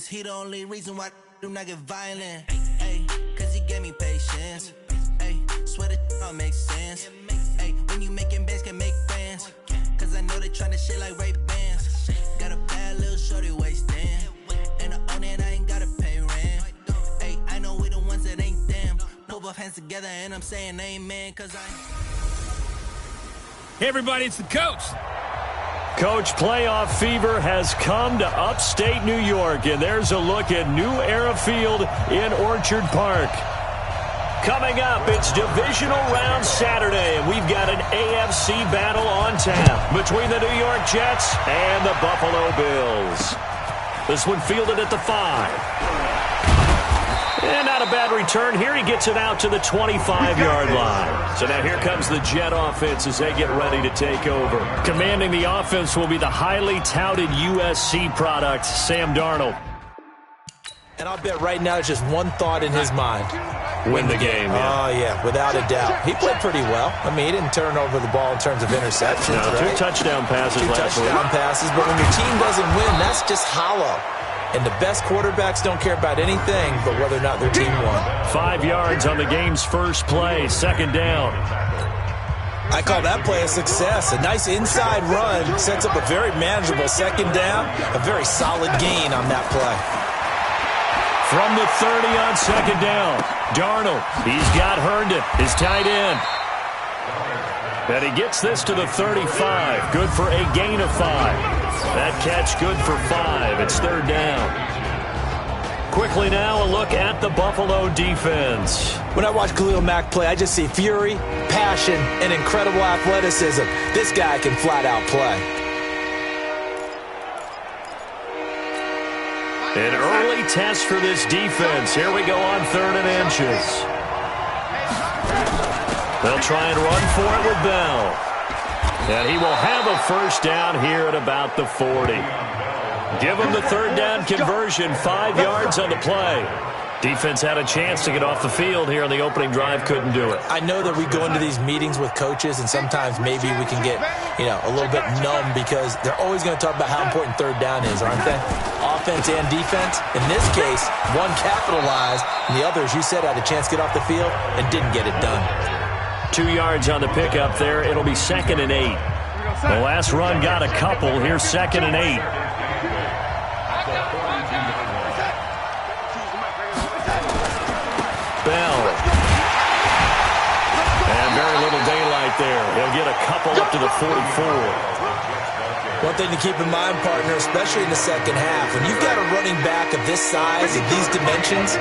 he the only reason why I do not get violent. Ay, cause he gave me patience. Ay, swear that all makes sense. Ay, when you making bands, can make fans. Cause I know they tryna shit like Ray-Bans. Got a bad little shorty wasting. And I own it, I ain't gotta pay rent. Ay, I know we the ones that ain't them. Put both hands together and I'm saying amen. Cause Hey everybody, it's the coach. Coach, playoff fever has come to upstate New York, and there's a look at New Era Field in Orchard Park. Coming up, it's Divisional Round Saturday, and we've got an AFC battle on tap between the New York Jets and the Buffalo Bills. This one fielded at the 5. And not a bad return here. He gets it out to the 25-yard line. So now here comes the Jet offense as they get ready to take over. Commanding the offense will be the highly touted USC product, Sam Darnold. And I'll bet right now there's just one thought in his mind. Win the game, yeah. Oh, yeah, without a doubt. He played pretty well. I mean, he didn't turn over the ball in terms of interceptions. No, right? 2 touchdown passes last week. 2 touchdown passes, but when your team doesn't win, that's just hollow. And the best quarterbacks don't care about anything but whether or not their team won. 5 yards on the game's first play, second down. I call that play a success. A nice inside run sets up a very manageable second down. A very solid gain on that play. From the 30 on second down, Darnold, he's got Herndon, his tight end. And he gets this to the 35, good for a gain of 5. That catch good for 5. It's third down. Quickly now, a look at the Buffalo defense. When I watch Khalil Mack play, I just see fury, passion, and incredible athleticism. This guy can flat out play. An early test for this defense. Here we go on 3rd and inches. They'll try and run for it with Bell. And he will have a first down here at about the 40. Give him the third down conversion, 5 yards on the play. Defense had a chance to get off the field here on the opening drive, couldn't do it. I know that we go into these meetings with coaches, and sometimes maybe we can get, a little bit numb because they're always going to talk about how important third down is, aren't they? Offense and defense. In this case, one capitalized, and the other, as you said, had a chance to get off the field and didn't get it done. 2 yards on the pickup there. It'll be 2nd and 8. The last run got a couple. Here's 2nd and 8. Bell. And very little daylight there. He'll get a couple up to the 44. One thing to keep in mind, partner, especially in the second half, when you've got a running back of this size and these dimensions,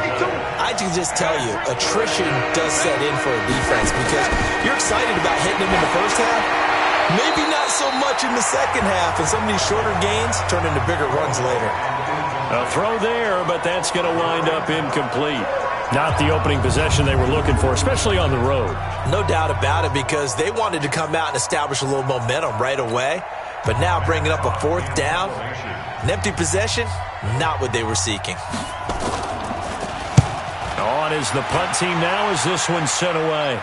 I can just tell you, attrition does set in for a defense because you're excited about hitting him in the first half, maybe not so much in the second half, and some of these shorter gains turn into bigger runs later. A throw there, but that's going to wind up incomplete. Not the opening possession they were looking for, especially on the road. No doubt about it, because they wanted to come out and establish a little momentum right away. But now bringing up a 4th down, an empty possession, not what they were seeking. On is the punt team now as this one's sent away.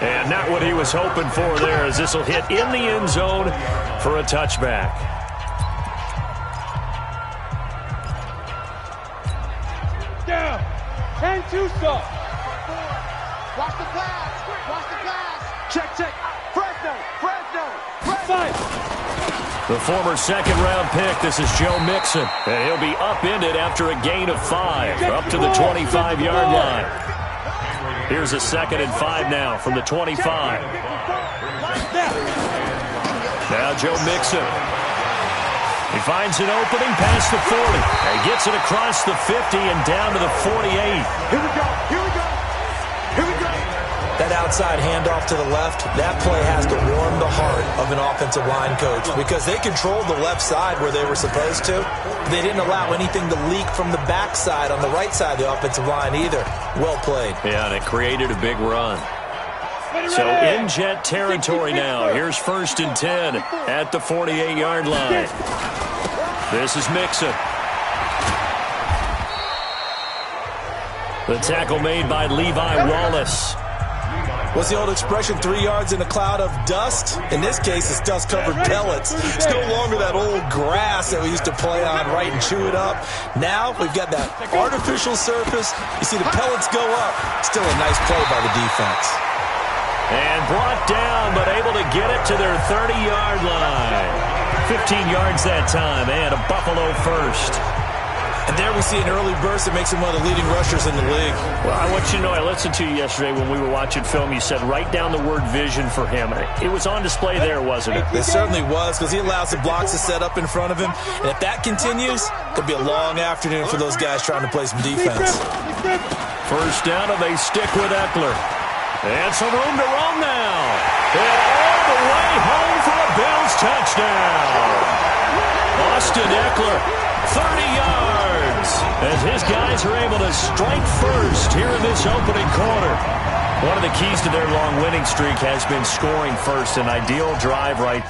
And not what he was hoping for there as this will hit in the end zone for a touchback. Down. 10-2 stop. Watch the pass. Watch the pass. Check. Fresno. The former second-round pick, this is Joe Mixon. And he'll be upended after a gain of 5, up to the 25-yard line. Here's a 2nd and 5 now from the 25. Now Joe Mixon. He finds an opening past the 40. And he gets it across the 50 and down to the 48. Here we go. That outside handoff to the left, that play has to warm the heart of an offensive line coach because they controlled the left side where they were supposed to. They didn't allow anything to leak from the backside on the right side of the offensive line either. Well played. Yeah, and it created a big run. So in Jet territory now. Here's 1st and 10 at the 48-yard line. This is Mixon. The tackle made by Levi Wallace. What's the old expression, 3 yards in a cloud of dust? In this case, it's dust-covered pellets. It's no longer that old grass that we used to play on, right, and chew it up. Now we've got that artificial surface. You see the pellets go up. Still a nice play by the defense. And brought down, but able to get it to their 30-yard line. 15 yards that time, and a Buffalo first. And there we see an early burst that makes him one of the leading rushers in the league. Well, I want you to know, I listened to you yesterday when we were watching film. You said write down the word vision for him. It was on display there, wasn't it? It certainly was, because he allows the blocks to set up in front of him. And if that continues, it'll be a long afternoon for those guys trying to play some defense. First down, and they stick with Eckler. And some room to roam now. And all the way home for a Bills touchdown. Austin Eckler, 30 yards. As his guys are able to strike first here in this opening quarter. One of the keys to their long winning streak has been scoring first. An ideal drive right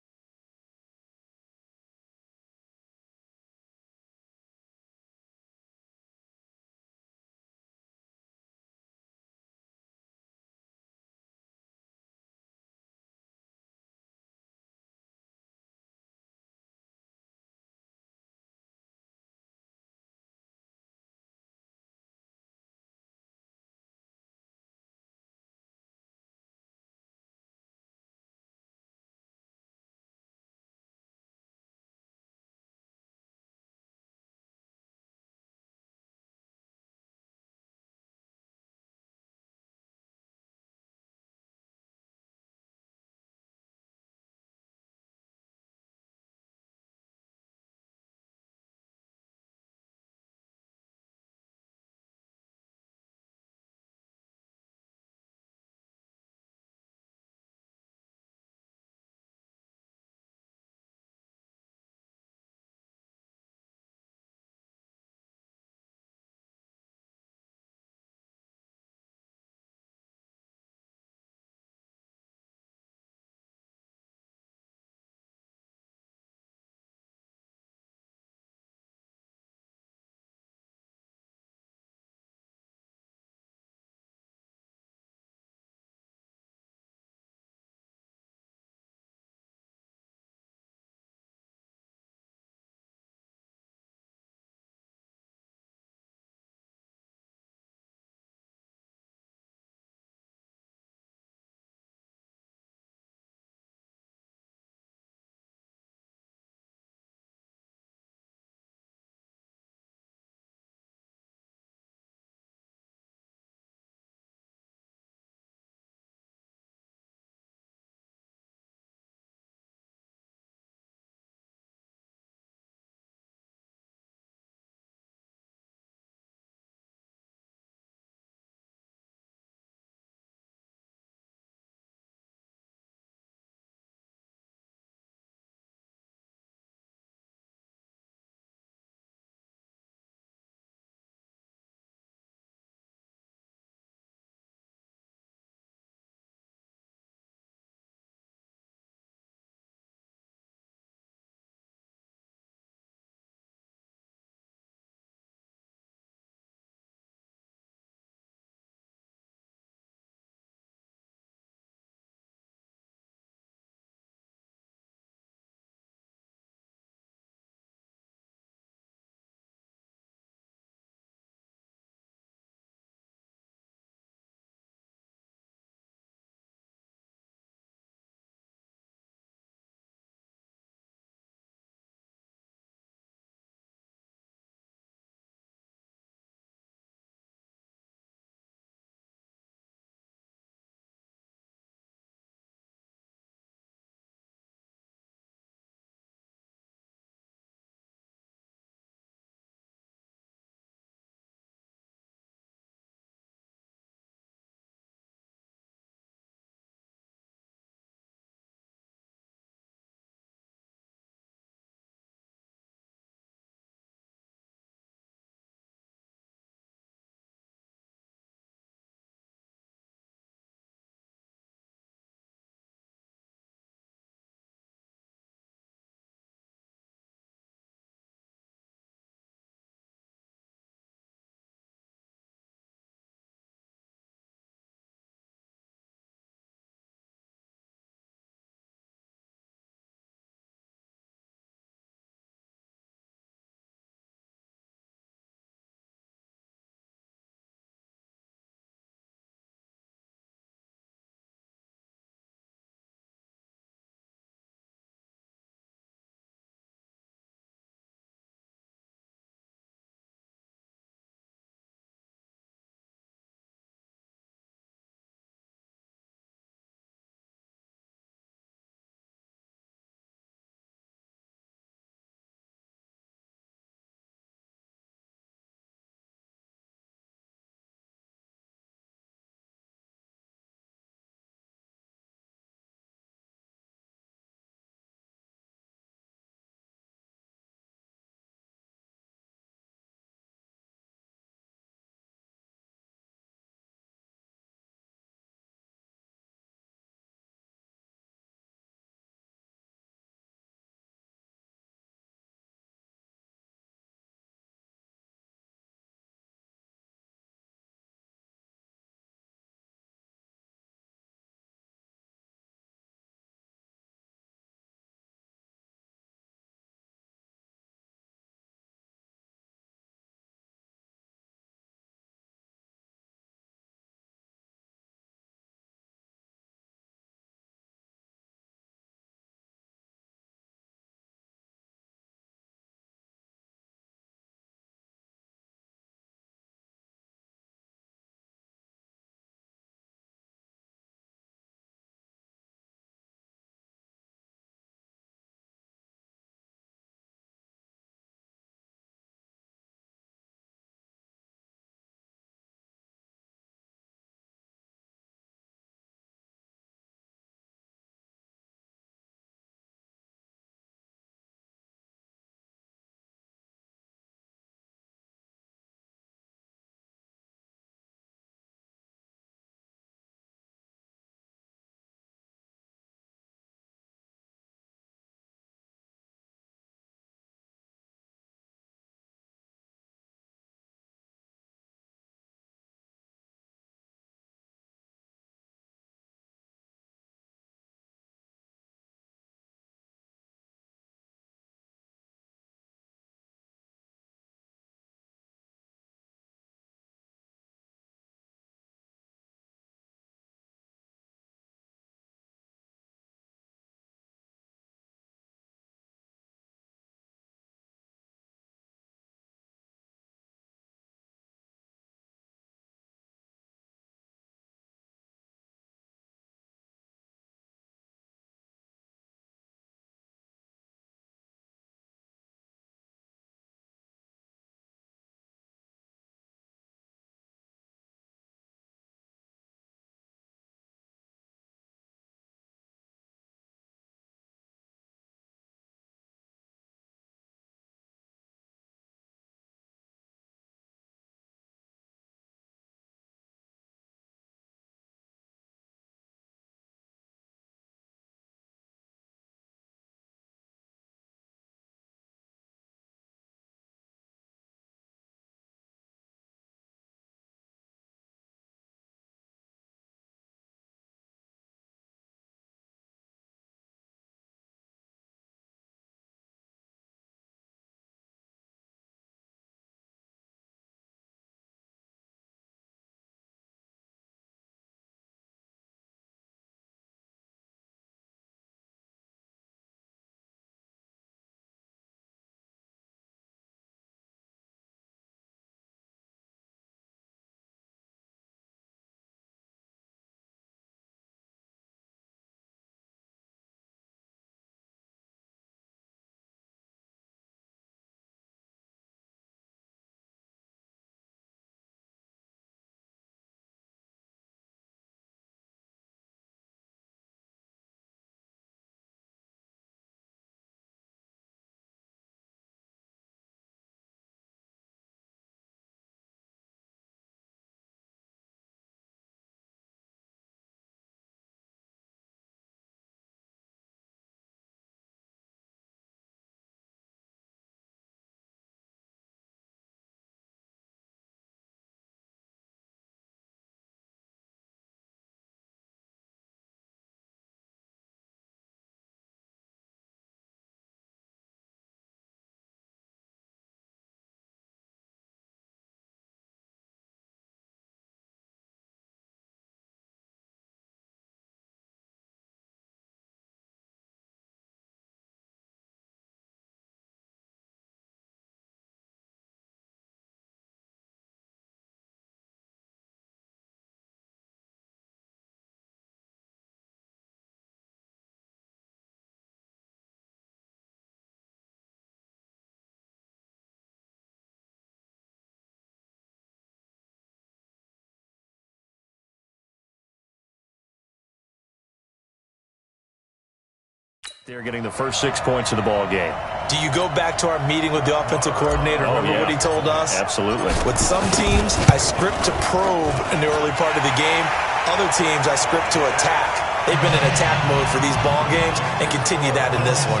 They're getting the first 6 points of the ball game. Do you go back to our meeting with the offensive coordinator? Remember what he told us? Absolutely. With some teams, I script to probe in the early part of the game. Other teams, I script to attack. They've been in attack mode for these ball games and continue that in this one.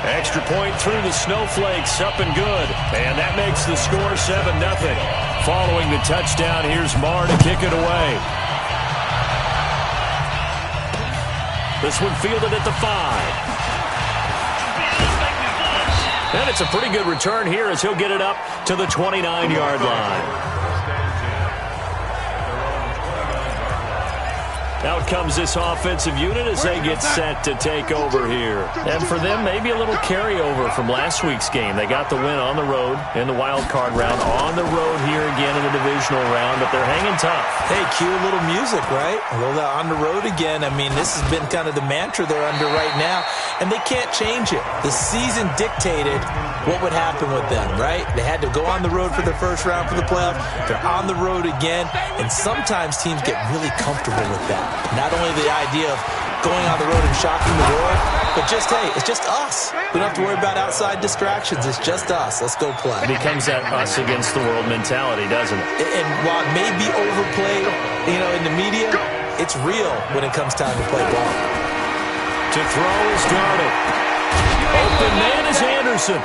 Extra point through the snowflakes, up and good. And that makes the score 7-0. Following the touchdown, here's Marr to kick it away. This one fielded at the 5. And it's a pretty good return here as he'll get it up to the 29-yard line. Out comes this offensive unit as they get set to take over here. And for them, maybe a little carryover from last week's game. They got the win on the road in the wild card round, on the road here again in the divisional round, but they're hanging tough. Hey, cue a little music, right? A little on the road again. I mean, this has been kind of the mantra they're under right now, and they can't change it. The season dictated what would happen with them, right? They had to go on the road for the first round for the playoffs. They're on the road again, and sometimes teams get really comfortable with that. Not only the idea of going on the road and shocking the world, but just, hey, it's just us. We don't have to worry about outside distractions. It's just us. Let's go play. It becomes that us against the world mentality, doesn't it? And while it may be overplayed, in the media, it's real when it comes time to play ball. To throw is Darnold. Open man is Anderson.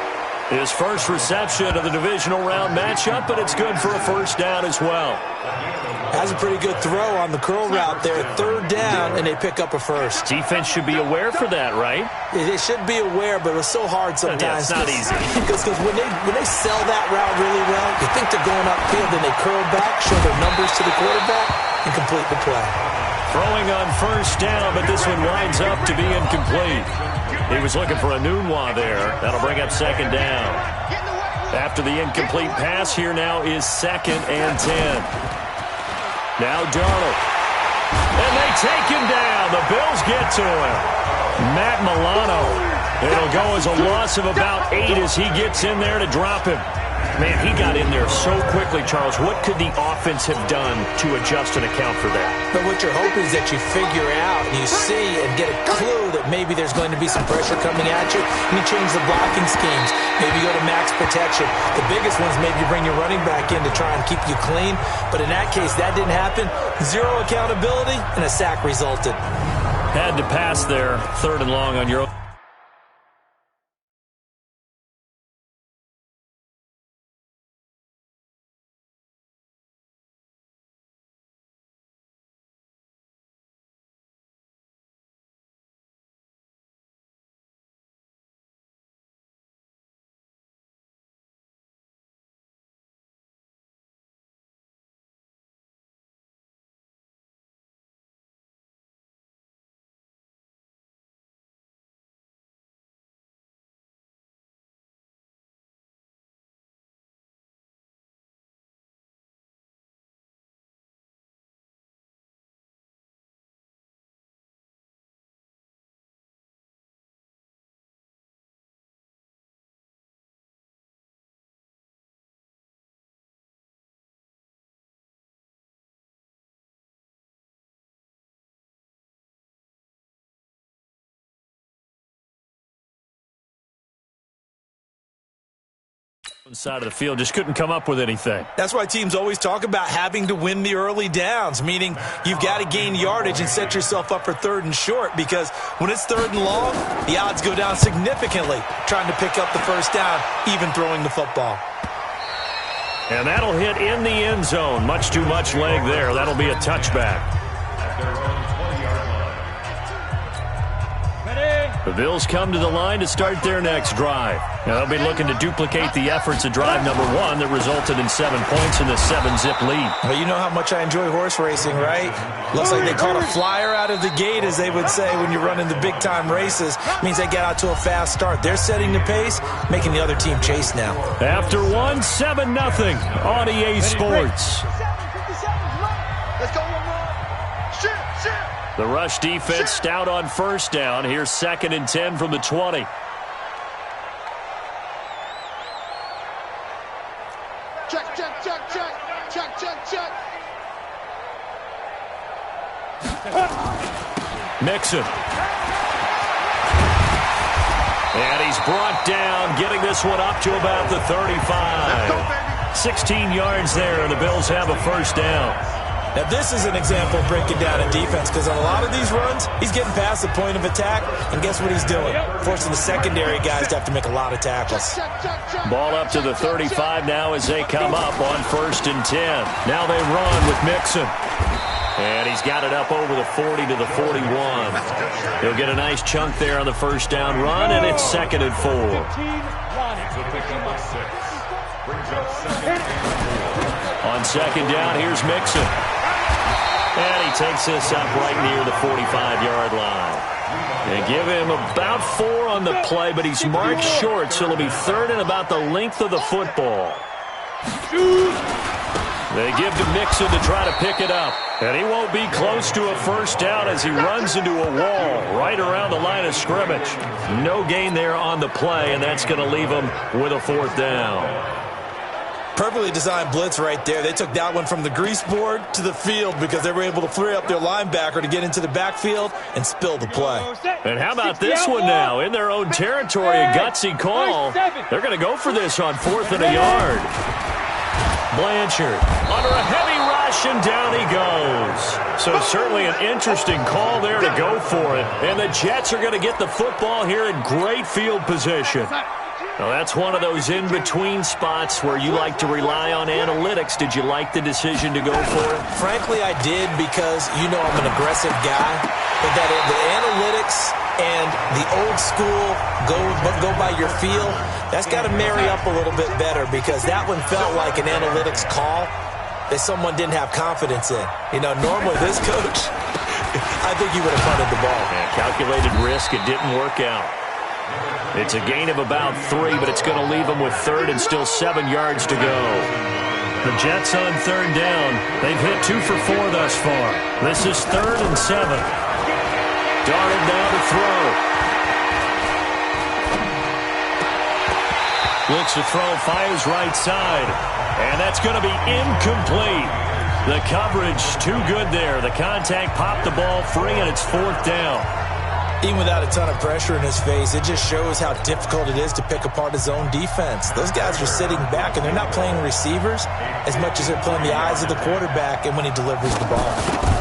His first reception of the divisional round matchup, but it's good for a first down as well. Has a pretty good throw on the curl route there. Third down, and they pick up a first. Defense should be aware for that, right? They should be aware, but it's so hard sometimes. Yeah, it's not easy. Because when they sell that route really well, you think they're going upfield, then they curl back, show their numbers to the quarterback, and complete the play. Throwing on first down, but this one winds up to be incomplete. He was looking for a Nunwa there. That'll bring up second down. After the incomplete pass, here now is 2nd and 10. Now Darnold. And they take him down. The Bills get to him. Matt Milano. It'll go as a loss of about 8 as he gets in there to drop him. Man, he got in there so quickly, Charles. What could the offense have done to adjust and account for that? But what you're hoping is that you figure out and you see and get a clue that maybe there's going to be some pressure coming at you, and you change the blocking schemes. Maybe go to max protection. The biggest one's maybe you bring your running back in to try and keep you clean. But in that case, that didn't happen. Zero accountability, and a sack resulted. Had to pass there, 3rd and long on your own. Side of the field, just couldn't come up with anything. That's why teams always talk about having to win the early downs, meaning you've got to gain yardage and set yourself up for 3rd and short, because when it's 3rd and long, the odds go down significantly trying to pick up the first down, even throwing the football. And that'll hit in the end zone. Much too much leg there. That'll be a touchback. The Bills come to the line to start their next drive. Now they'll be looking to duplicate the efforts of drive number 1 that resulted in 7 points in the 7-zip lead. Well, you know how much I enjoy horse racing, right? Looks like they caught a flyer out of the gate, as they would say when you're running the big-time races. Means they get out to a fast start. They're setting the pace, making the other team chase now. After 1, 7-0 on EA Sports. Let's go one more. Shit. The rush defense stout on first down. Here's 2nd and 10 from the 20. Check. Mixon. And he's brought down, getting this one up to about the 35. 16 yards there, and the Bills have a first down. Now, this is an example of breaking down in defense because on a lot of these runs, he's getting past the point of attack, and guess what he's doing? Forcing the secondary guys to have to make a lot of tackles. Ball up to the 35 now as they come up on 1st and 10. Now they run with Mixon. And he's got it up over the 40 to the 41. He'll get a nice chunk there on the first down run, and it's 2nd and 4. On 2nd down, here's Mixon. And he takes this up right near the 45-yard line. They give him about 4 on the play, but he's marked short, so it'll be 3rd and about the length of the football. They give to Mixon to try to pick it up. And he won't be close to a first down as he runs into a wall right around the line of scrimmage. No gain there on the play, and that's going to leave him with a 4th down. Perfectly designed blitz right there. They took that one from the grease board to the field because they were able to free up their linebacker to get into the backfield and spill the play. And how about this one now? In their own territory, a gutsy call. They're going to go for this on 4th and a yard. Blanchard under a heavy rush, and down he goes. So certainly an interesting call there to go for it. And the Jets are going to get the football here in great field position. Now that's one of those in-between spots where you like to rely on analytics. Did you like the decision to go for it? Frankly, I did because, you know, I'm an aggressive guy. But that the analytics and the old school go by your feel, that's got to marry up a little bit better because that one felt like an analytics call that someone didn't have confidence in. You know, normally this coach, I think he would have punted the ball. Yeah, calculated risk. It didn't work out. It's a gain of about 3, but it's going to leave them with 3rd and still 7 yards to go. The Jets on 3rd down. They've hit 2 for 4 thus far. This is 3rd and 7. Darnold now to throw. Looks to throw, fires right side. And that's going to be incomplete. The coverage too good there. The contact popped the ball free, and it's 4th down. Even without a ton of pressure in his face, it just shows how difficult it is to pick apart his own defense. Those guys are sitting back, and they're not playing receivers as much as they're playing the eyes of the quarterback and when he delivers the ball.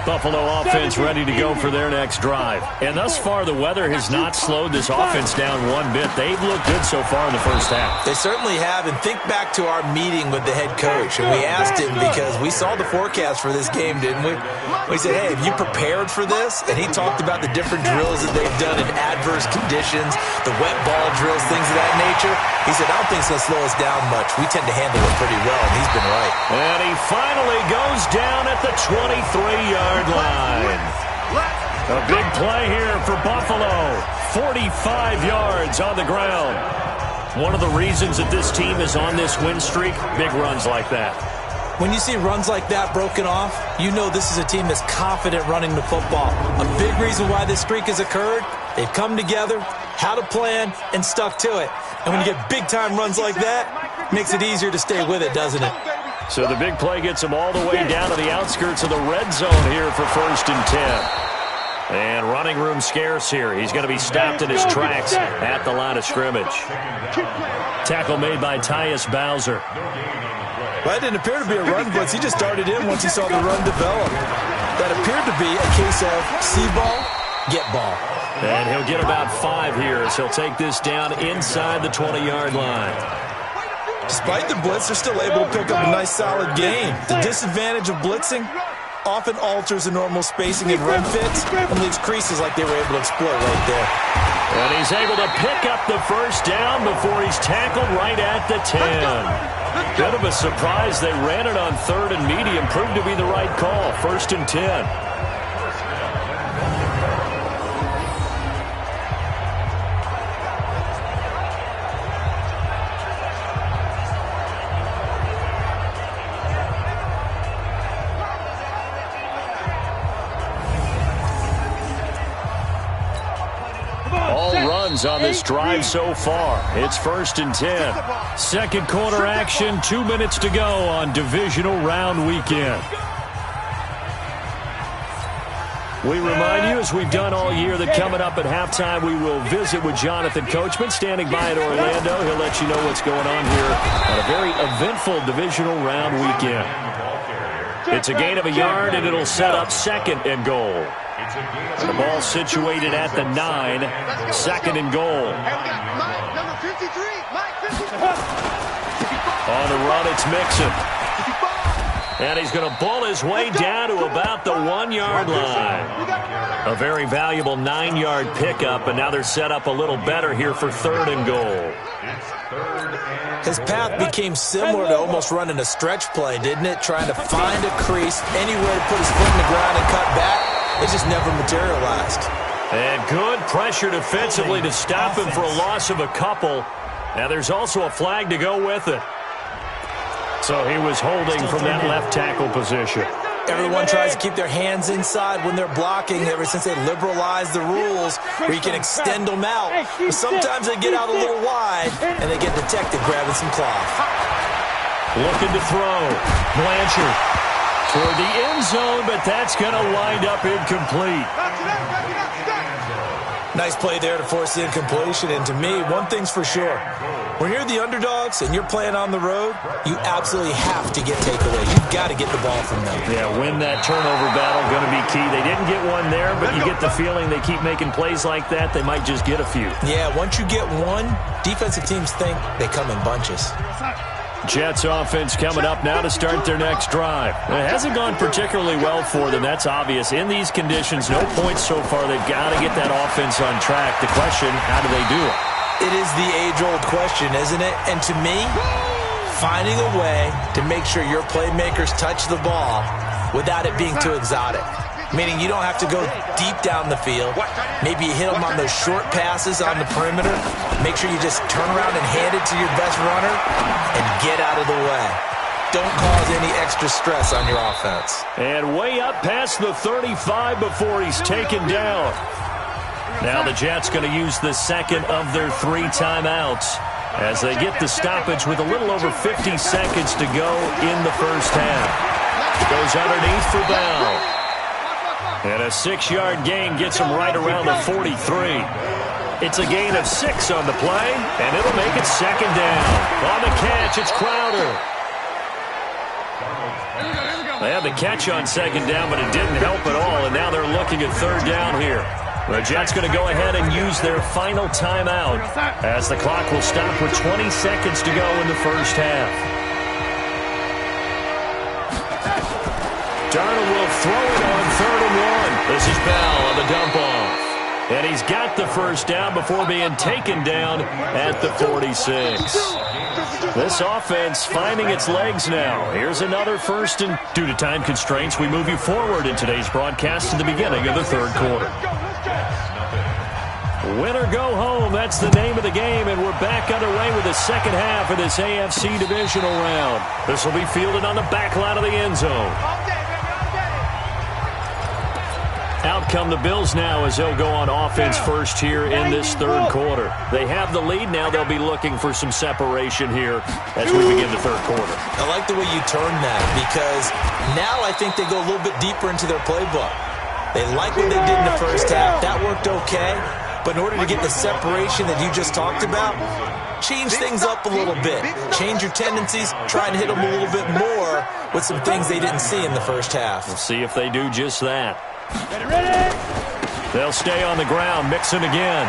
Buffalo offense ready to go for their next drive. And thus far, the weather has not slowed this offense down one bit. They've looked good so far in the first half. They certainly have. And think back to our meeting with the head coach. And we asked him because we saw the forecast for this game, didn't we? We said, hey, have you prepared for this? And he talked about the different drills that they've done in adverse conditions, the wet ball drills, things of that nature. He said, I don't think it's going to slow us down much. We tend to handle it pretty well, and he's been right. And he finally goes down at the 23-yard line. A big play here for Buffalo. 45 yards on the ground. One of the reasons that this team is on this win streak, big runs like that. When you see runs like that broken off, you know this is a team that's confident running the football. A big reason why this streak has occurred, they've come together, had a plan, and stuck to it. And when you get big-time runs like that, makes it easier to stay with it, doesn't it? So the big play gets him all the way down to the outskirts of the red zone here for 1st and 10. And running room scarce here. He's going to be stopped in his tracks at the line of scrimmage. Tackle made by Tyus Bowser. Well, that didn't appear to be a run blitz. He just darted in once he saw the run develop. That appeared to be a case of see ball, get ball. And he'll get about 5 here as he'll take this down inside the 20-yard line. Despite the blitz, they're still able to pick up a nice solid gain. The disadvantage of blitzing often alters the normal spacing and run fits and leaves creases like they were able to exploit right there. And he's able to pick up the first down before he's tackled right at the 10. Bit of a surprise. They ran it on 3rd and medium. Proved to be the right call. 1st and 10. possessions on this drive so far. It's 1st and 10. Second quarter action, 2 minutes to go on Divisional Round Weekend. We remind you, as we've done all year, that coming up at halftime, we will visit with Jonathan Coachman, standing by in Orlando. He'll let you know what's going on here on a very eventful Divisional Round Weekend. It's a gain of a yard, and it'll set up 2nd and goal. The ball situated at the 9, 2nd and goal. On the run, it's Mixon. And he's going to bull his way down to about the 1-yard line. A very valuable 9-yard pickup, and now they're set up a little better here for 3rd and goal. His path became similar to almost running a stretch play, didn't it? Trying to find a crease, anywhere to put his foot in the ground and cut back. It just never materialized. And good pressure defensively to stop him for a loss of a couple. Now there's also a flag to go with it. So he was holding from that left tackle position. Everyone tries to keep their hands inside when they're blocking ever since they liberalized the rules where you can extend them out. But sometimes they get out a little wide and they get detected grabbing some cloth. Looking to throw. Blanchard toward the end zone, but that's going to wind up incomplete. Nice play there to force the incompletion. And to me, one thing's for sure. When you're the underdogs and you're playing on the road, you absolutely have to get takeaway. You've got to get the ball from them. Yeah, win that turnover battle, going to be key. They didn't get one there, but you get the feeling they keep making plays like that, they might just get a few. Yeah, once you get one, defensive teams think they come in bunches. Jets offense coming up now to start their next drive. It hasn't gone particularly well for them, that's obvious. In these conditions, no points so far. They've got to get that offense on track. The question, how do they do it? It is the age-old question, isn't it? And to me, finding a way to make sure your playmakers touch the ball without it being too exotic. Meaning you don't have to go deep down the field. Maybe you hit them on those short passes on the perimeter. Make sure you just turn around and hand it to your best runner and get out of the way. Don't cause any extra stress on your offense. And way up past the 35 before he's taken down. Now the Jets going to use the second of their 3 timeouts as they get the stoppage with a little over 50 seconds to go in the first half. Goes underneath for Bell. And a 6-yard gain gets him right around the 43. It's a gain of 6 on the play, and it'll make it 2nd down. On the catch, it's Crowder. They had the catch on 2nd down, but it didn't help at all, and now they're looking at 3rd down here. The Jets going to go ahead and use their final timeout as the clock will stop with 20 seconds to go in the first half. Darnold will throw it on 3rd and 1. This is Bell on the dump off. And he's got the first down before being taken down at the 46. This offense finding its legs now. Here's another 1st and, due to time constraints, we move you forward in today's broadcast to the beginning of the 3rd quarter. Win or go home, that's the name of the game, and we're back underway with the second half of this AFC Divisional round. This will be fielded on the back line of the end zone. Out come the Bills now as they'll go on offense first here in this 3rd quarter. They have the lead now. They'll be looking for some separation here as we begin the 3rd quarter. I like the way you turn that because now I think they go a little bit deeper into their playbook. They like what they did in the first half. That worked okay. But in order to get the separation that you just talked about, change things up a little bit. Change your tendencies. Try and hit them a little bit more with some things they didn't see in the first half. We'll see if they do just that. They'll stay on the ground. Mixon again.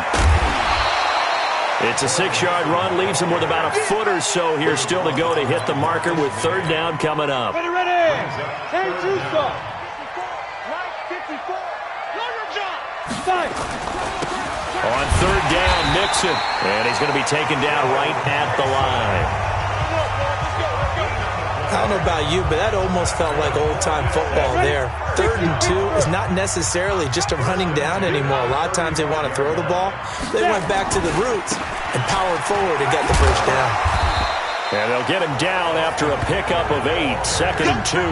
It's a 6-yard run. Leaves them with about a foot or so here still to go to hit the marker with 3rd down coming up. On 3rd down, Mixon. And he's going to be taken down right at the line. I don't know about you, but that almost felt like old-time football there. 3rd and 2 is not necessarily just a running down anymore. A lot of times they want to throw the ball. They went back to the roots and powered forward and got the first down. And they'll get him down after a pickup of 8. 2nd and 2.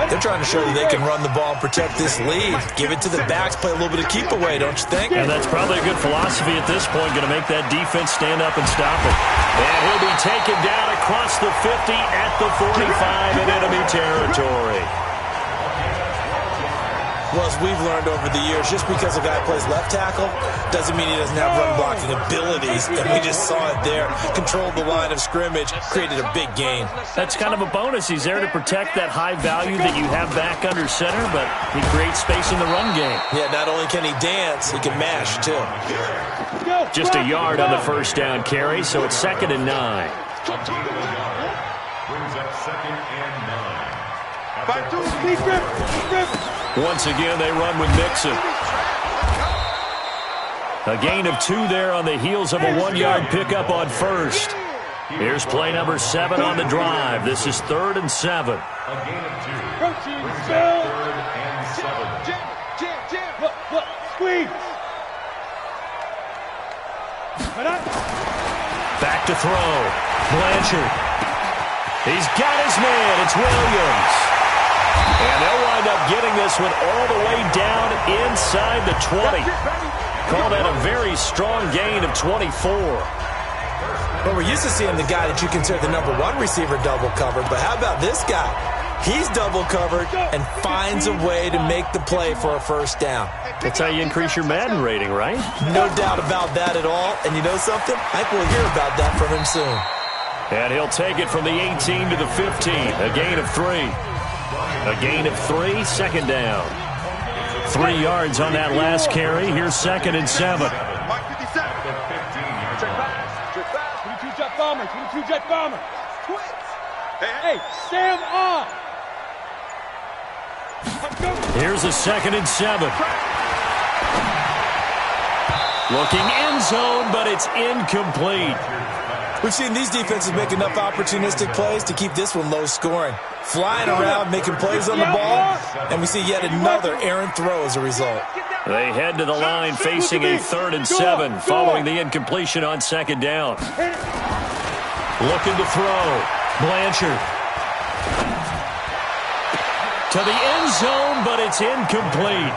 They're trying to show that they can run the ball and protect this lead. Give it to the backs, play a little bit of keep away, don't you think? And that's probably a good philosophy at this point, going to make that defense stand up and stop it. And he'll be taken down across the 50 at the 45 in enemy territory. Well, as we've learned over the years, just because a guy plays left tackle doesn't mean he doesn't have run-blocking abilities. And we just saw it there. Controlled the line of scrimmage, created a big gain. That's kind of a bonus. He's there to protect that high value that you have back under center, but he creates space in the run game. Yeah, not only can he dance, he can mash, too. Just a yard on the first down carry, so it's 2nd and 9. Brings up 2nd and 9. Once again, they run with Mixon. A gain of 2 there on the heels of a 1-yard pickup on first. Here's play number 7 on the drive. This is 3rd and 7. A gain of 2. Brings up 3rd and 7. Look, squeeze. Back to throw. Blanchard. He's got his man. It's Williams. And they'll wind up getting this one all the way down inside the 20. Call that a very strong gain of 24. Well, we're used to seeing the guy that you consider the number 1 receiver double covered, but how about this guy? He's double covered and finds a way to make the play for a first down. That's how you increase your Madden rating, right? No doubt about that at all. And you know something? I think we'll hear about that from him soon. And he'll take it from the 18 to the 15. A gain of 3. A gain of 3, 2nd down. 3 yards on that last carry. Here's 2nd and 7. Check fast. 22-jet bomber. 22-jet bomber. Hey, Sam off. Here's a 2nd and 7. Looking end zone, but it's incomplete. We've seen these defenses make enough opportunistic plays to keep this one low scoring. Flying around, making plays on the ball, and we see yet another errant throw as a result. They head to the line facing a 3rd and 7 following the incompletion on 2nd down. Looking to throw. Blanchard. To the end zone, but it's incomplete.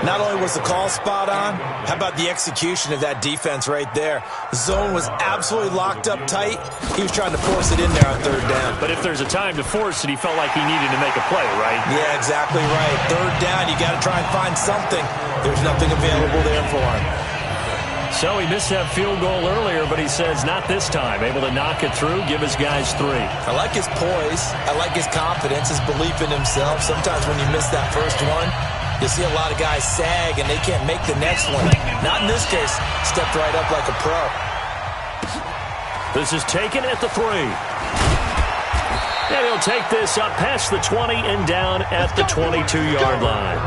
Not only was the call spot on, how about the execution of that defense right there? The zone was absolutely locked up tight. He was trying to force it in there on 3rd down. But if there's a time to force it, he felt like he needed to make a play, right? Yeah, exactly right. 3rd down, you got to try and find something. There's nothing available there for him. So he missed that field goal earlier, but he says not this time. Able to knock it through, give his guys 3. I like his poise. I like his confidence, his belief in himself. Sometimes when you miss that first one, you see a lot of guys sag and they can't make the next one. Not in this case. Stepped right up like a pro. This is taken at the 3. And he'll take this up past the 20 and down at the 22-yard line.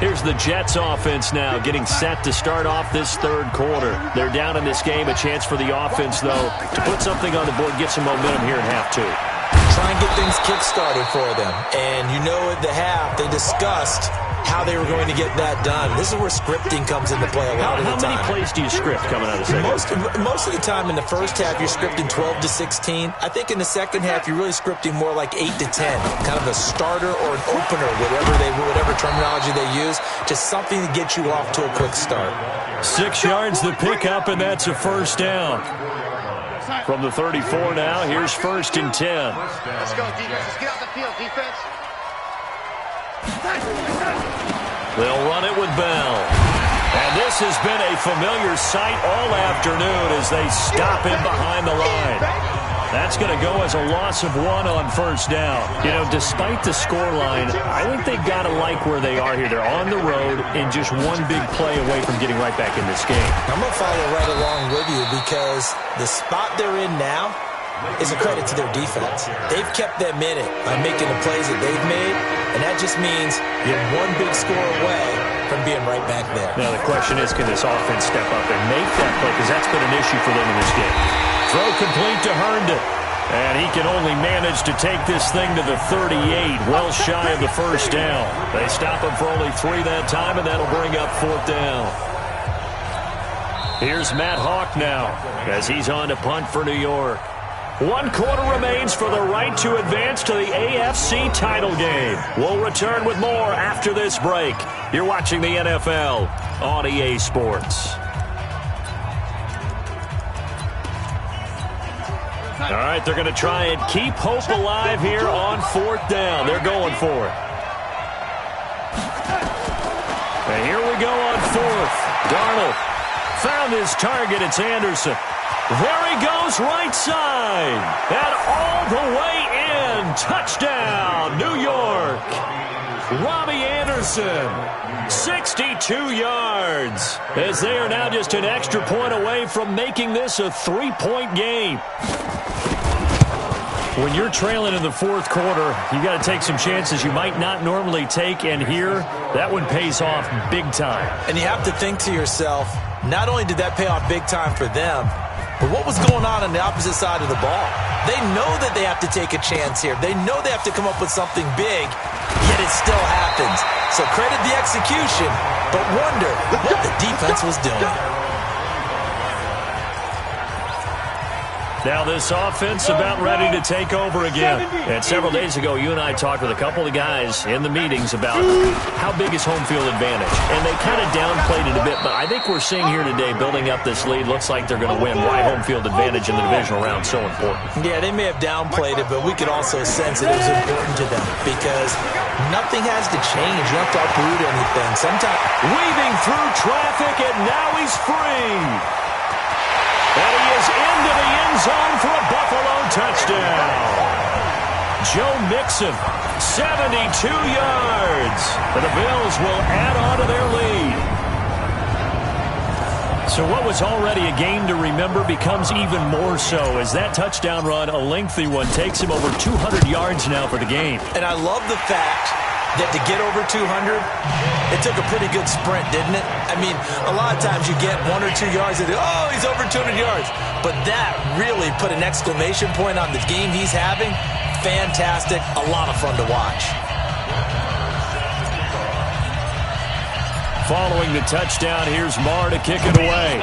Here's the Jets offense now getting set to start off this 3rd quarter. They're down in this game. A chance for the offense, though, to put something on the board, get some momentum here in half 2. Try and get things kick-started for them. And you know at the half, they discussed how they were going to get that done. This is where scripting comes into play a lot of the time. How many plays do you script coming out of the second? Most of the time in the first half, you're scripting 12 to 16. I think in the second half, you're really scripting more like 8 to 10. Kind of a starter or an opener, whatever terminology they use. Just something to get you off to a quick start. 6 yards the pickup, and that's a first down. From the 34 now, here's 1st and 10. Let's go, defense. Let's get out the field, defense. They'll run it with Bell. And this has been a familiar sight all afternoon as they stop him behind the line. That's going to go as a loss of 1 on first down. You know, despite the scoreline, I think they've got to like where they are here. They're on the road and just one big play away from getting right back in this game. I'm going to follow right along with you because the spot they're in now is a credit to their defense. They've kept them in it by making the plays that they've made, and that just means you're one big score away from being right back there. Now the question is, can this offense step up and make that play? Because that's been an issue for them in this game. Throw complete to Herndon. And he can only manage to take this thing to the 38, well shy of the first down. They stop him for only 3 that time, and that'll bring up 4th down. Here's Matt Hawk now as he's on to punt for New York. 1 quarter remains for the right to advance to the AFC title game. We'll return with more after this break. You're watching the NFL on EA Sports. All right, they're going to try and keep hope alive here on 4th down. They're going for it. And here we go on 4th. Darnold found his target. It's Anderson. There he goes, right side. And all the way in. Touchdown, New York. Robbie Anderson, 62 yards. As they are now just an extra point away from making this a 3-point game. When you're trailing in the 4th quarter, you got to take some chances you might not normally take, and here, that one pays off big time. And you have to think to yourself, not only did that pay off big time for them, but what was going on the opposite side of the ball? They know that they have to take a chance here. They know they have to come up with something big, yet it still happens. So credit the execution, but wonder what the defense was doing. Now this offense about ready to take over again. And several days ago, you and I talked with a couple of guys in the meetings about how big is home field advantage. And they kind of downplayed it a bit, but I think we're seeing here today, building up this lead, looks like they're going to win. Why home field advantage in the divisional round so important? Yeah, they may have downplayed it, but we could also sense that it was important to them because nothing has to change. You don't have to uproot anything. Sometimes weaving through traffic, and now he's free. And he is into the end zone for a Buffalo touchdown. Joe Mixon, 72 yards. And the Bills will add on to their lead. So what was already a game to remember becomes even more so as that touchdown run, a lengthy one, takes him over 200 yards now for the game. And I love the fact that to get over 200, it took a pretty good sprint, didn't it? I mean, a lot of times you get 1 or 2 yards and oh, he's over 200 yards. But that really put an exclamation point on the game he's having. Fantastic. A lot of fun to watch. Following the touchdown, here's Marr to kick it away.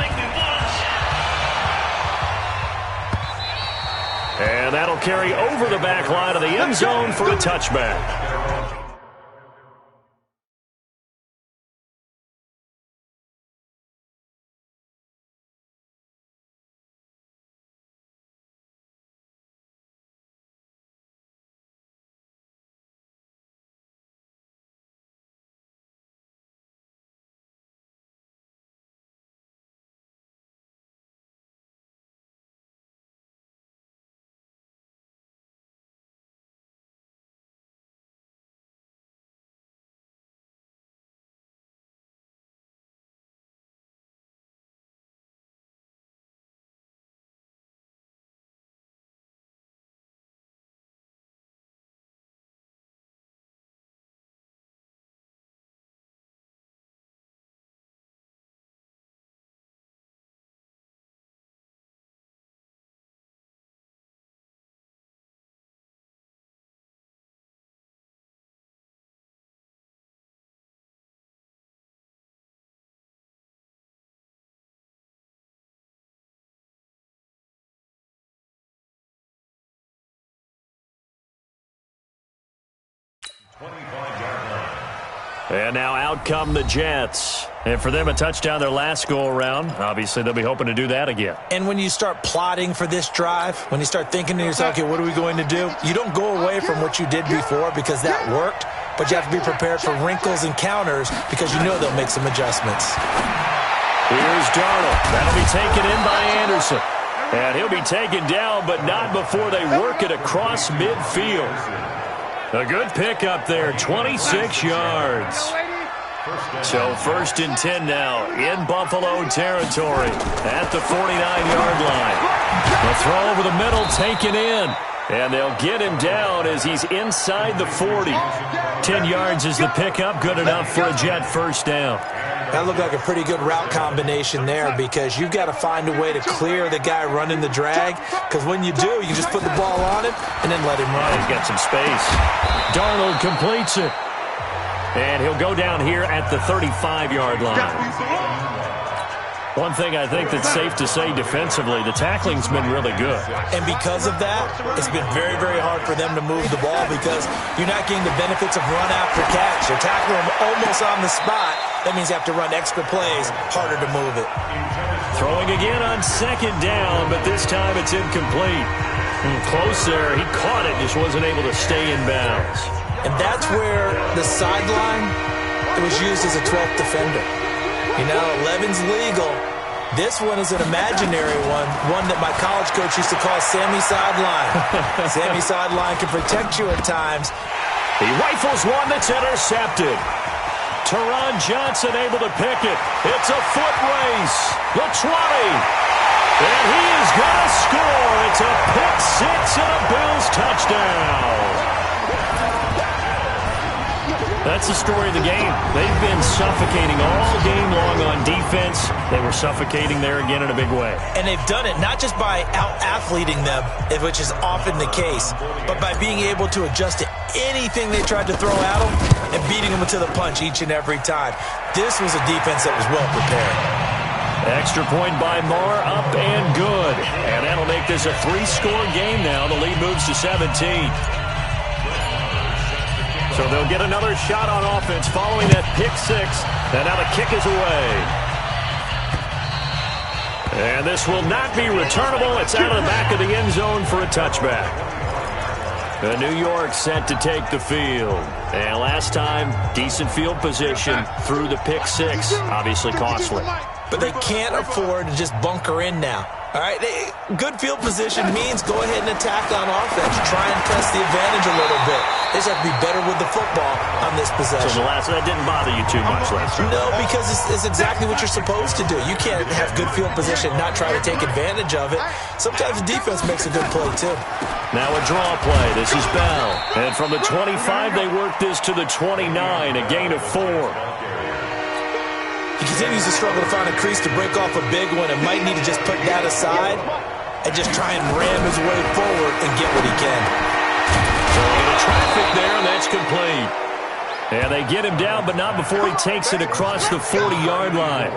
And that'll carry over the back line of the end zone for a touchback. And now out come the Jets. And for them, a touchdown their last go-around. Obviously, they'll be hoping to do that again. And when you start plotting for this drive, when you start thinking to yourself, okay, what are we going to do? You don't go away from what you did before because that worked, but you have to be prepared for wrinkles and counters because you know they'll make some adjustments. Here's Darnold. That'll be taken in by Anderson. And he'll be taken down, but not before they work it across midfield. A good pickup there, 26 yards. So 1st and 10 now in Buffalo territory at the 49-yard line. The throw over the middle taken in. And they'll get him down as he's inside the 40. 10 yards is the pickup, good enough for a Jet first down. That looked like a pretty good route combination there because you've got to find a way to clear the guy running the drag because when you do, you just put the ball on him and then let him run. He's got some space. Darnold completes it. And he'll go down here at the 35-yard line. One thing I think that's safe to say defensively, the tackling's been really good. And because of that, it's been very, very hard for them to move the ball because you're not getting the benefits of run after catch. They're tackling them almost on the spot. That means you have to run extra plays, harder to move it. Throwing again on second down, but this time it's incomplete. Close there. He caught it, just wasn't able to stay in bounds. And that's where the sideline, it was used as a 12th defender. You know, 11's legal. This one is an imaginary one that my college coach used to call Sammy Sideline. Sammy Sideline can protect you at times. He rifles one that's intercepted. Teron Johnson able to pick it. It's a foot race. The 20. And he is going to score. It's a pick six and a Bills touchdown. That's the story of the game. They've been suffocating all game long on defense. They were suffocating there again in a big way. And they've done it not just by out-athleting them, which is often the case, but by being able to adjust to anything they tried to throw at them and beating them to the punch each and every time. This was a defense that was well prepared. Extra point by Marr, up and good. And that'll make this a 3-score game now. The lead moves to 17. So they'll get another shot on offense following that pick six. And now the kick is away. And this will not be returnable. It's out of the back of the end zone for a touchback. The New York set to take the field. And last time, decent field position through the pick six. Obviously costly. But they can't afford to just bunker in now. All right, good field position means go ahead and attack on offense. Try and press the advantage a little bit. They just have to be better with the football on this possession. So that didn't bother you too much last time? No, because it's exactly what you're supposed to do. You can't have good field position and not try to take advantage of it. Sometimes the defense makes a good play, too. Now a draw play. This is Bell. And from the 25, they work this to the 29, a gain of 4. He continues to struggle to find a crease to break off a big one and might need to just put that aside and just try and ram his way forward and get what he can. So into traffic there, and that's complete. And they get him down, but not before he takes it across the 40-yard line.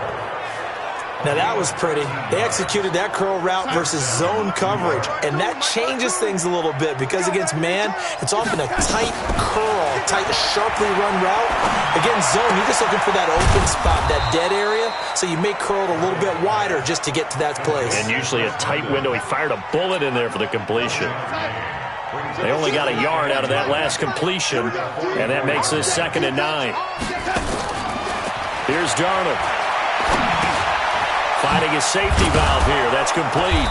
Now that was pretty. They executed that curl route versus zone coverage, and that changes things a little bit because against man, it's often a tight curl, tight, sharply run route. Against zone, you're just looking for that open spot, that dead area, so you may curl it a little bit wider just to get to that place. And usually a tight window. He fired a bullet in there for the completion. They only got a yard out of that last completion, and that makes this 2nd and 9. Here's Darnold. Finding his safety valve here. That's complete.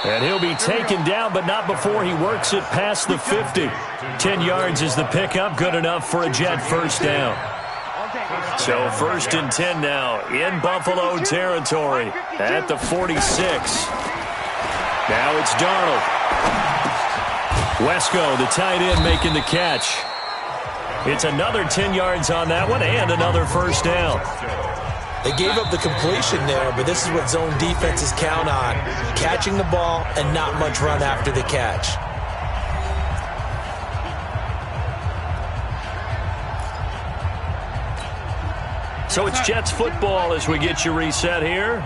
And he'll be taken down, but not before he works it past the 50. 10 yards is the pickup. Good enough for a Jet first down. So 1st and 10 now in Buffalo territory at the 46. Now it's Darnold. Wesco, the tight end, making the catch. It's another 10 yards on that one and another first down. They gave up the completion there, but this is what zone defenses count on. Catching the ball and not much run after the catch. So it's Jets football as we get you reset here.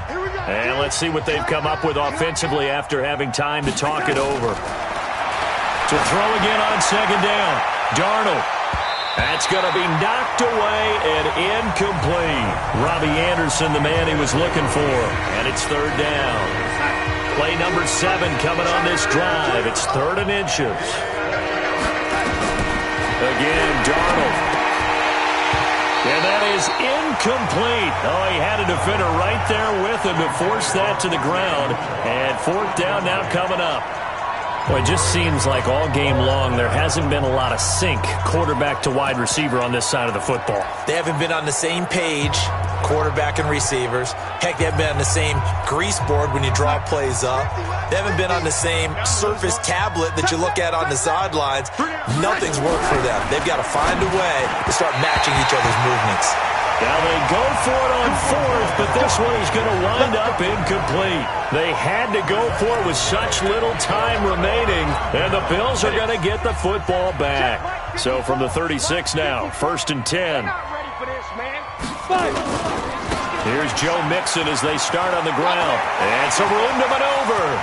And let's see what they've come up with offensively after having time to talk it over. To throw again on 2nd down. Darnold. That's going to be knocked away and incomplete. Robbie Anderson, the man he was looking for. And it's 3rd down. Play number 7 coming on this drive. It's 3rd and inches. Again, Darnold. And that is incomplete. Oh, he had a defender right there with him to force that to the ground. And 4th down now coming up. Well, it just seems like all game long there hasn't been a lot of sync quarterback to wide receiver on this side of the football. They haven't been on the same page, quarterback and receivers. Heck, they haven't been on the same grease board when you draw plays up. They haven't been on the same Surface tablet that you look at on the sidelines. Nothing's worked for them. They've got to find a way to start matching each other's movements. Now they go for it on 4th, but this one is going to wind up incomplete. They had to go for it with such little time remaining, and the Bills are going to get the football back. So from the 36 now, 1st and 10. Here's Joe Mixon as they start on the ground. And some room to maneuver.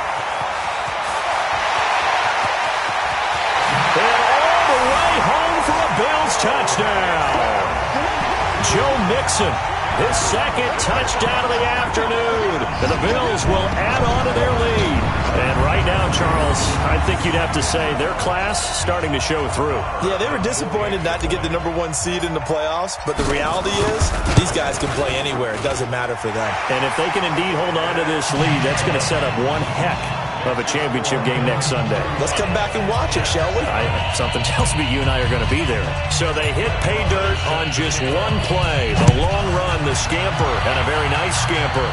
And all the way home for a Bills touchdown. Joe Mixon, his second touchdown of the afternoon. And the Bills will add on to their lead. And right now, Charles, I think you'd have to say their class starting to show through. Yeah, they were disappointed not to get the #1 seed in the playoffs, but the reality is these guys can play anywhere. It doesn't matter for them. And if they can indeed hold on to this lead, that's going to set up one heck of a championship game next Sunday. Let's come back and watch it, shall we? Something tells me you and I are going to be there. So they hit pay dirt on just one play. The long run, the scamper, and a very nice scamper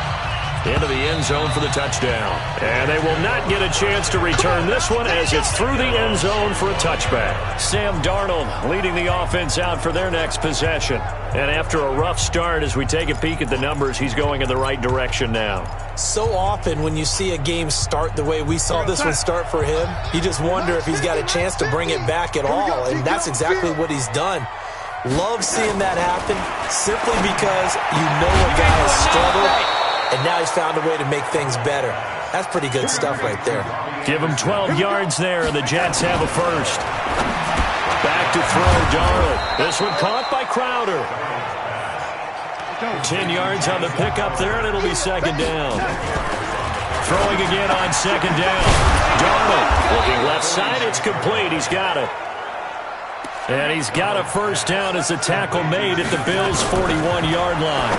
into the end zone for the touchdown. And they will not get a chance to return this one as it's through the end zone for a touchback. Sam Darnold leading the offense out for their next possession. And after a rough start, as we take a peek at the numbers, he's going in the right direction now. So often when you see a game start the way we saw this one start for him, you just wonder if he's got a chance to bring it back at all, and that's exactly what he's done. Love seeing that happen simply because you know a guy has struggled, and now he's found a way to make things better. That's pretty good stuff right there. Give him 12 yards there, and the Jets have a first. Back to throw, Darnold. This one caught by Crowder. 10 yards on the pickup there, and it'll be second down. Throwing again on second down. Darnold looking left side. It's complete. He's got it. And he's got a first down as the tackle made at the Bills' 41-yard line.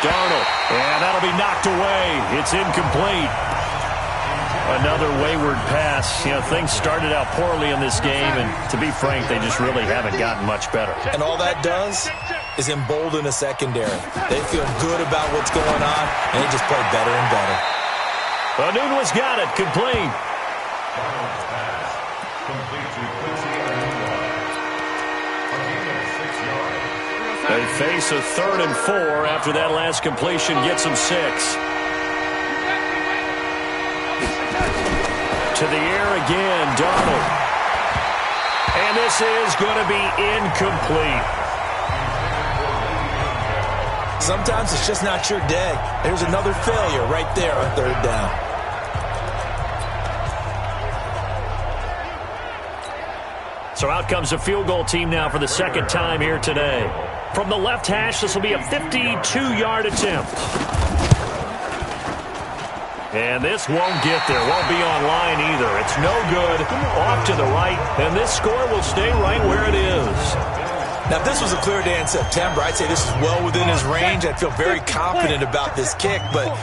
Darnold, and that'll be knocked away. It's incomplete. Another wayward pass. You know, things started out poorly in this game, and to be frank, they just really haven't gotten much better. And all that does is embolden a secondary. They feel good about what's going on, and they just play better and better. Anunwa's got it. Complete. They face a 3rd and 4 after that last completion gets them 6. To the air again, Darnold. And this is going to be incomplete. Sometimes it's just not your day. There's another failure right there on 3rd down. So out comes the field goal team now for the second time here today. From the left hash, this will be a 52-yard attempt. And this won't get there. Won't be online either. It's no good. Off to the right. And this score will stay right where it is. Now, if this was a clear day in September, I'd say this is well within his range. I'd feel very confident about this kick. But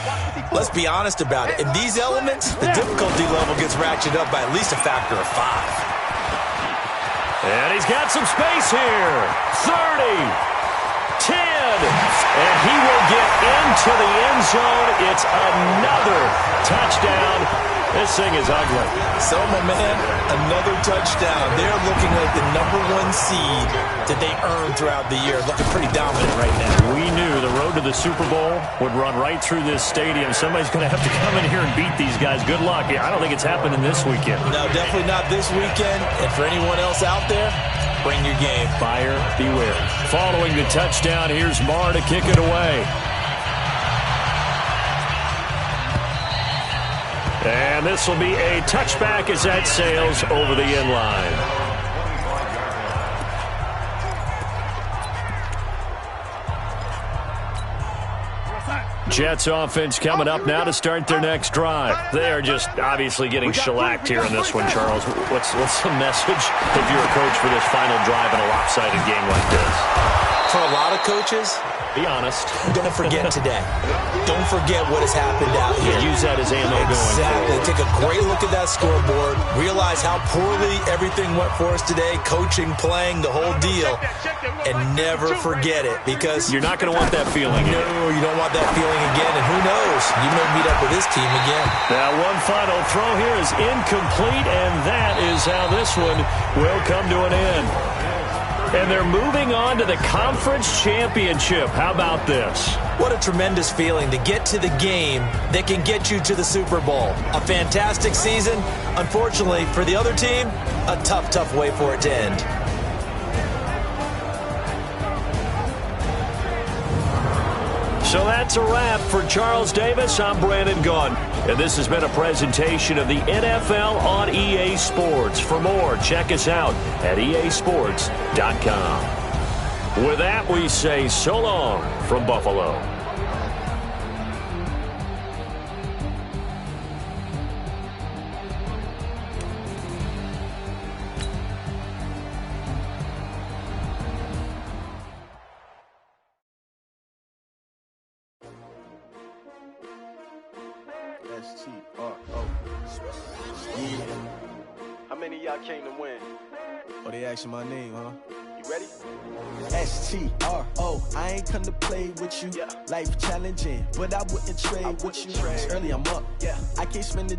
let's be honest about it. In these elements, the difficulty level gets ratcheted up by at least a factor of 5. And he's got some space here. 30. 10, and he will get into the end zone. It's another touchdown. This thing is ugly. So, my man, another touchdown. They're looking like the #1 seed that they earned throughout the year. Looking pretty dominant right now. We knew the road to the Super Bowl would run right through this stadium. Somebody's going to have to come in here and beat these guys. Good luck. I don't think it's happening this weekend. No, definitely not this weekend. And for anyone else out there, bring your game. Buyer beware. Following the touchdown, here's Marr to kick it away. And this will be a touchback as that sails over the end line. Jets offense coming up now to start their next drive. They are just obviously getting shellacked here in this one, Charles. What's the message if you're a coach for this final drive in a lopsided game like this? For a lot of coaches, be honest. Don't forget today. Don't forget what has happened out here. Use that as ammo going Exactly. forward. Take a great look at that scoreboard. Realize how poorly everything went for us today. Coaching, playing, the whole deal. And never forget it, because you're not going to want that feeling again. No, you don't want that feeling again. And who knows? You may meet up with this team again. Now, one final throw here is incomplete, and that is how this one will come to an end. And they're moving on to the conference championship. How about this? What a tremendous feeling to get to the game that can get you to the Super Bowl. A fantastic season. Unfortunately, for the other team, a tough, tough way for it to end. So that's a wrap. For Charles Davis, I'm Brandon Gunn. And this has been a presentation of the NFL on EA Sports. For more, check us out at easports.com. With that, we say so long from Buffalo. S-T-R-O. Yeah. How many of y'all came to win? Oh, they asking my name, huh? You ready? S-T-R-O. I ain't come to play with you. Yeah. Life challenging, but I wouldn't trade with you. Early, I'm up. Yeah. I can't spend the